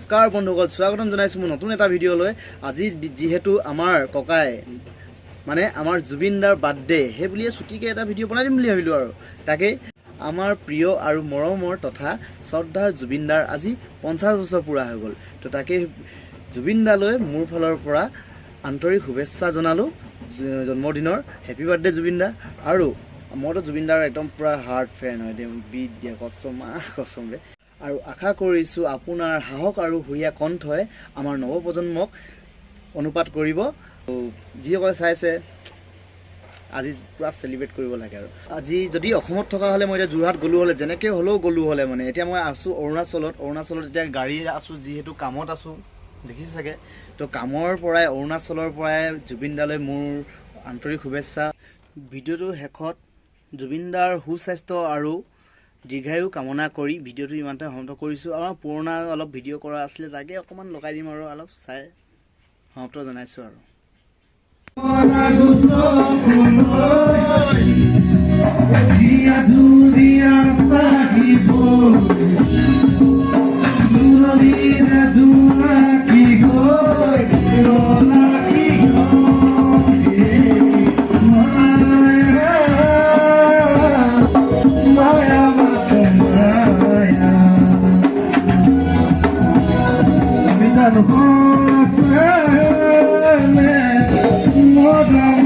নমস্কাৰ বন্ধুসকল, স্বাগতম জনাইছোঁ মোৰ নতুন এটা ভিডিঅ'লৈ। আজি যিহেতু আমাৰ ককাই মানে আমাৰ জুবিনদাৰ বাৰ্থডে, সেই বুলিয়ে ছুটিকৈ এটা ভিডিঅ' বনাই দিম বুলি ভাবিলোঁ। আৰু তাকেই আমাৰ প্ৰিয় আৰু মৰমৰ তথা শ্ৰদ্ধাৰ জুবিনদাৰ আজি 50 বছৰ পূৰা হৈ গ'ল। তো তাকেই জুবিনদালৈ মোৰ ফালৰ পৰা আন্তৰিক শুভেচ্ছা জনালোঁ জন্মদিনৰ। হেপী বাৰ্থডে জুবিনদা। আৰু মইতো জুবিনদাৰ একদম পূৰা হাৰ্ড ফেন হয় দেই, বিট দিয়া কচম আৰু আশা কৰিছোঁ আপোনাৰ সাহস আৰু সুৰীয়া কণ্ঠই আমাৰ নৱপ্ৰজন্মক অনুপাত কৰিব। যিসকলে চাইছে আজি পূৰা চেলিব্ৰেট কৰিব লাগে। আৰু আজি যদি অসমত থকা হ'লে মই এতিয়া যোৰহাট গ'লোঁ হ'লে, যেনেকৈ হ'লেও গ'লোঁ হ'লে মানে এতিয়া মই আছোঁ অৰুণাচলত এতিয়া গাড়ী আছোঁ, যিহেতু কামত আছোঁ দেখিছে চাগে। তো কামৰ পৰাই অৰুণাচলৰ পৰাই জুবিনদালৈ মোৰ আন্তৰিক শুভেচ্ছা। ভিডিঅ'টোৰ শেষত জুবিনদাৰ সুস্বাস্থ্য আৰু দীৰ্ঘায়ু কামনা কৰি ভিডিঅ'টো ইমানতে সমাপ্ত কৰিছোঁ। আমাৰ পুৰণা অলপ ভিডিঅ' কৰা আছিলে, তাকে অকণমান লগাই দিম আৰু অলপ চাই সমাপ্ত জনাইছোঁ। আৰু More